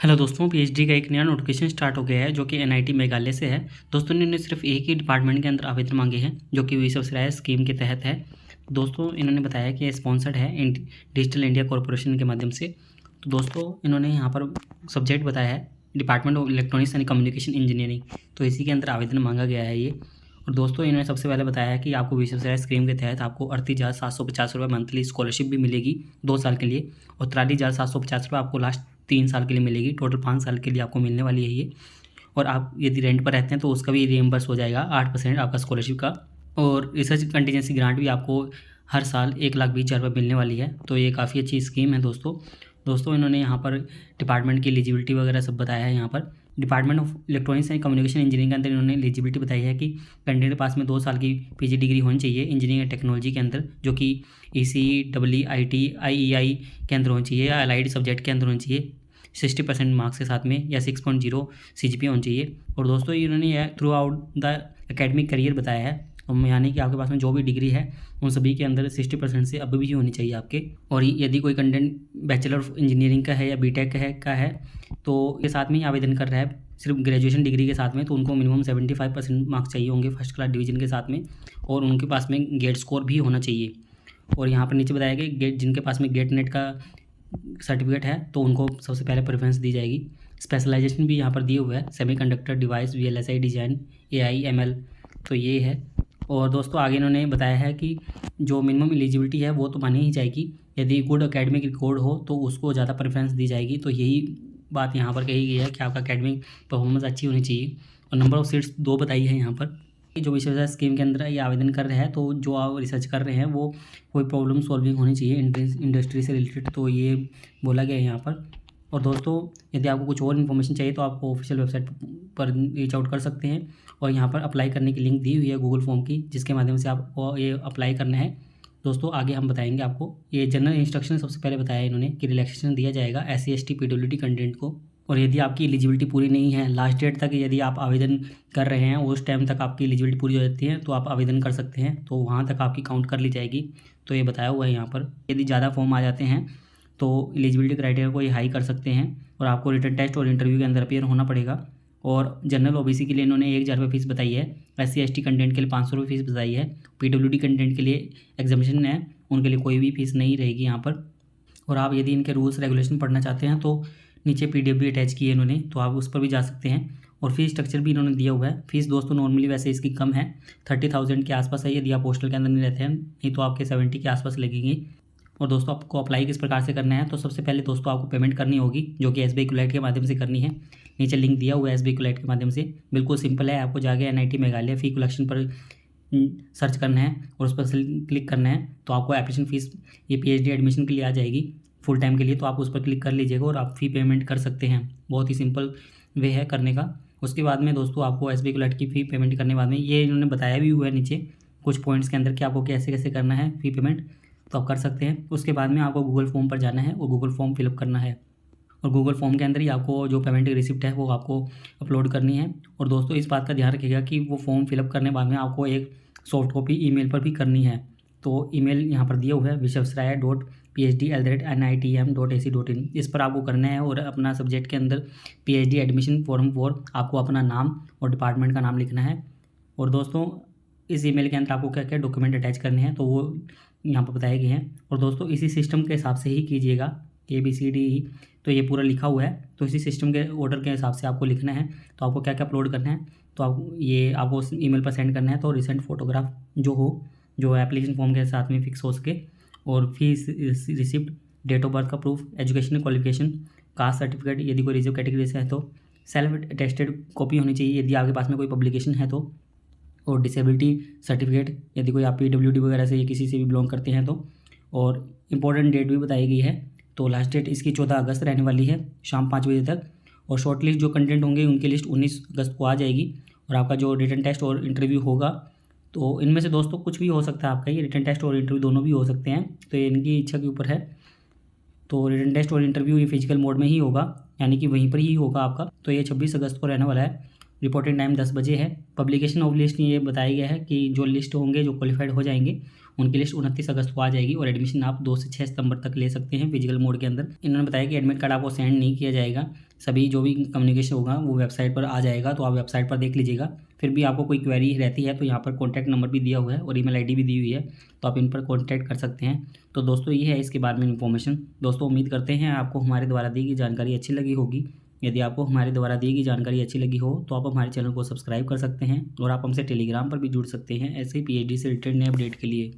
Hello दोस्तों, PhD का एक नया नोटिफिकेशन स्टार्ट हो गया है जो कि एनआईटी मेघालय से है। दोस्तों इन्होंने सिर्फ एक ही डिपार्टमेंट के अंदर आवेदन मांगे हैं जो कि विश्वसराय स्कीम के तहत है। दोस्तों इन्होंने बताया कि ये स्पॉन्सर्ड है डिजिटल इंडिया कॉरपोरेशन के माध्यम से। तो दोस्तों इन्होंने यहाँ पर सब्जेक्ट बताया है department of electronics and communication engineering, तो इसी के अंदर आवेदन मांगा गया है ये। और दोस्तों इन्होंने सबसे पहले बताया है कि आपको विश्वसराय स्कीम के तहत आपको 38,750 रुपये मंथली स्कॉलरशिप भी मिलेगी 2 साल के लिए, और 43,750 रुपये आपको लास्ट 3 साल के लिए मिलेगी। टोटल 5 साल के लिए आपको मिलने वाली है ये। और आप यदि रेंट पर रहते हैं तो उसका भी रिएम्बर्स हो जाएगा 8% आपका स्कॉलरशिप का। और रिसर्च कंटीजेंसी ग्रांट भी आपको हर साल 1,20,000 रुपये मिलने वाली है। तो ये काफ़ी अच्छी स्कीम है दोस्तों इन्होंने यहाँ पर डिपार्टमेंट की एलिजिबिलिटी वगैरह सब बताया है। यहाँ पर department of electronics and communication engineering के अंदर इन्होंने एलिजिबिलिटी बताई है कि कैंडिडेट के पास में 2 साल की पीजी डिग्री होनी चाहिए इंजीनियरिंग एंड टेक्नोलॉजी के अंदर, जो कि ECEE IEI के अंदर होनी चाहिए या अलाइड सब्जेक्ट के अंदर होनी चाहिए 60% मार्क्स के साथ में, या 6.0 CGPA होनी चाहिए। और दोस्तों इन्होंने through out the academic career बताया है, यानी कि आपके पास में जो भी डिग्री है उन सभी के अंदर 60% से अब भी होनी चाहिए आपके। और यदि कोई कंटेंट बैचलर ऑफ इंजीनियरिंग का है या बीटेक का है तो ये साथ में ही आवेदन कर रहा है सिर्फ ग्रेजुएशन डिग्री के साथ में, तो उनको मिनिमम 75% मार्क्स चाहिए होंगे फर्स्ट क्लास डिवीजन के साथ में, और उनके पास में गेट स्कोर भी होना चाहिए। और यहाँ पर नीचे बताया गया जिनके पास में गेट नेट का सर्टिफिकेट है तो उनको सबसे पहले प्रेफरेंस दी जाएगी। स्पेशलाइजेशन भी यहाँ पर दिए हुए है, semiconductor device, VLSI design, AI ML, तो ये है। और दोस्तों आगे इन्होंने बताया है कि जो मिनिमम एलिजिबिलिटी है वो तो मानी ही जाएगी, यदि गुड एकेडमिक रिकॉर्ड हो तो उसको ज़्यादा प्रेफरेंस दी जाएगी। तो यही बात यहाँ पर कही गई है कि आपका एकेडमिक परफॉर्मेंस अच्छी होनी चाहिए। और नंबर ऑफ़ सीट्स 2 बताई है यहाँ पर। जो विश्वविद्यालय स्कीम के अंदर ये आवेदन कर रहे हैं तो जो आप रिसर्च कर रहे हैं वो कोई प्रॉब्लम सॉल्विंग होनी चाहिए इंडस्ट्री से रिलेटेड, तो ये बोला गया है यहाँ पर। और दोस्तों यदि आपको कुछ और इन्फॉर्मेशन चाहिए तो आपको ऑफिशियल वेबसाइट पर रीच आउट कर सकते हैं, और यहाँ पर अप्लाई करने की लिंक दी हुई है गूगल फॉर्म की, जिसके माध्यम से आपको ये अप्लाई करना है। दोस्तों आगे हम बताएंगे आपको ये जनरल इंस्ट्रक्शन सबसे पहले बताया इन्होंने कि रिलैक्सेशन दिया जाएगा SC ST PWD कैंडिडेट को। और यदि आपकी एलिजिबिलिटी पूरी नहीं है, लास्ट डेट तक यदि आप आवेदन कर रहे हैं उस टाइम तक आपकी एलिजिबिलिटी पूरी हो जाती है तो आप आवेदन कर सकते हैं, तो वहाँ तक आपकी काउंट कर ली जाएगी। तो ये बताया हुआ है यहाँ पर। यदि ज़्यादा फॉर्म आ जाते हैं तो एलिजिबिलिटी क्राइटेरिया को ये हाई कर सकते हैं, और आपको रिटन टेस्ट और इंटरव्यू के अंदर अपीयर होना पड़ेगा। और जनरल OBC के लिए इन्होंने 1,000 रुपये फीस बताई है, SC ST कंटेंट के लिए 500 रुपये फीस बताई है, PWD कंटेंट के लिए एग्जामिनेशन है उनके लिए कोई भी फीस नहीं रहेगी यहाँ पर। और आप यदि इनके रूल्स रेगुलेशन पढ़ना चाहते हैं तो नीचे PDF भी अटैच की है इन्होंने, तो आप उस पर भी जा सकते हैं। और फीस स्ट्रक्चर भी इन्होंने दिया हुआ है। फीस दोस्तों नॉर्मली वैसे इसकी कम है, 30,000 के आसपास है यदि आप हॉस्टल के अंदर नहीं रहते हैं, नहीं तो आपके 70 के आसपास लगेंगी। और दोस्तों आपको अप्लाई किस प्रकार से करना है, तो सबसे पहले दोस्तों आपको पेमेंट करनी होगी जो कि SBI क्यूलाइट के माध्यम से करनी है। नीचे लिंक दिया हुआ है SBI क्यूलाइट के माध्यम से, बिल्कुल सिंपल है। आपको जाके NIT मेघालय फ़ी कलेक्शन पर सर्च करना है और उस पर क्लिक करना है, तो आपको एप्लीकेशन फ़ीस ये PhD एडमिशन के लिए आ जाएगी फुल टाइम के लिए, तो आप उस पर क्लिक कर लीजिएगा और आप फ़ी पेमेंट कर सकते हैं। बहुत ही सिंपल वे है करने का। उसके बाद में दोस्तों आपको SBI क्यूलाइट की फ़ी पेमेंट करने के बाद में ये इन्होंने बताया भी हुआ है नीचे कुछ पॉइंट्स के अंदर कि आपको कैसे कैसे करना है फ़ी पेमेंट, तो आप कर सकते हैं। उसके बाद में आपको गूगल फॉर्म पर जाना है और गूगल फॉर्म फिलअप करना है, और गूगल फॉर्म के अंदर ही आपको जो पेमेंट की रिसिप्ट है वो आपको अपलोड करनी है। और दोस्तों इस बात का ध्यान रखिएगा कि वो फॉर्म फिलअप करने के बाद में आपको एक सॉफ्ट कॉपी ईमेल पर भी करनी है। तो ईमेल यहाँ पर दिया हुआ है vishwasraya.phd@nitm.ac.in, इस पर आपको करना है। और अपना सब्जेक्ट के अंदर PhD एडमिशन फॉर्म 4 आपको अपना नाम और डिपार्टमेंट का नाम लिखना है। और दोस्तों इस ईमेल के अंदर आपको क्या क्या डॉक्यूमेंट अटैच करने हैं तो वो यहाँ पर बताए गए हैं। और दोस्तों इसी सिस्टम के हिसाब से ही कीजिएगा, ABCDE, तो ये पूरा लिखा हुआ है, तो इसी सिस्टम के ऑर्डर के हिसाब से आपको लिखना है। तो आपको क्या क्या अपलोड करना है तो आपको उस ईमेल पर सेंड करना है। तो रिसेंट फोटोग्राफ जो एप्लीकेशन फॉर्म के साथ में फिक्स हो सके, और fees receipt, date of birth का proof, educational qualification, caste certificate यदि कोई रिजर्व कैटेगरी से है तो, सेल्फ अटेस्टेड कॉपी होनी चाहिए यदि आपके पास में कोई पब्लिकेशन है तो, और डिसेबिलिटी सर्टिफिकेट यदि कोई आप PWD वगैरह से या किसी से भी बिलोंग करते हैं तो। और इम्पोर्टेंट डेट भी बताई गई है, तो लास्ट डेट इसकी 14 अगस्त रहने वाली है शाम 5 बजे तक। और शॉर्ट लिस्ट जो कंटेंट होंगे उनकी लिस्ट 19 अगस्त को आ जाएगी। और आपका जो रिटन टेस्ट और इंटरव्यू होगा तो इनमें से दोस्तों कुछ भी हो सकता है आपका, ये रिटन टेस्ट और इंटरव्यू दोनों भी हो सकते हैं, तो ये इनकी इच्छा के ऊपर है। तो रिटन टेस्ट और इंटरव्यू ये फिजिकल मोड में ही होगा, यानी कि वहीं पर ही होगा आपका। तो ये 26 अगस्त को रहने वाला है। रिपोर्टिंग टाइम 10 बजे है। पब्लिकेशन ऑफ लिस्ट ये बताया गया है कि जो लिस्ट होंगे, जो क्वालिफाइड हो जाएंगे, उनकी लिस्ट 29 अगस्त को आ जाएगी और एडमिशन आप 2 से 6 सितंबर तक ले सकते हैं फिजिकल मोड के अंदर। इन्होंने बताया कि एडमिट कार्ड आपको सेंड नहीं किया जाएगा, सभी जो भी कम्युनिकेशन होगा वो वेबसाइट पर आ जाएगा, तो आप वेबसाइट पर देख लीजिएगा। फिर भी आपको कोई क्वेरी रहती है तो यहाँ पर कॉन्टैक्ट नंबर भी दिया हुआ है और ईमेल आईडी भी दी हुई है, तो आप इन पर कॉन्टैक्ट कर सकते हैं। तो दोस्तों ये है इसके बारे में इन्फॉर्मेशन। दोस्तों उम्मीद करते हैं आपको हमारे द्वारा दी गई जानकारी अच्छी लगी होगी। यदि आपको हमारे द्वारा दी गई जानकारी अच्छी लगी हो तो आप हमारे चैनल को सब्सक्राइब कर सकते हैं और आप हमसे टेलीग्राम पर भी जुड़ सकते हैं ऐसे ही PhD से रिलेटेड नए अपडेट के लिए।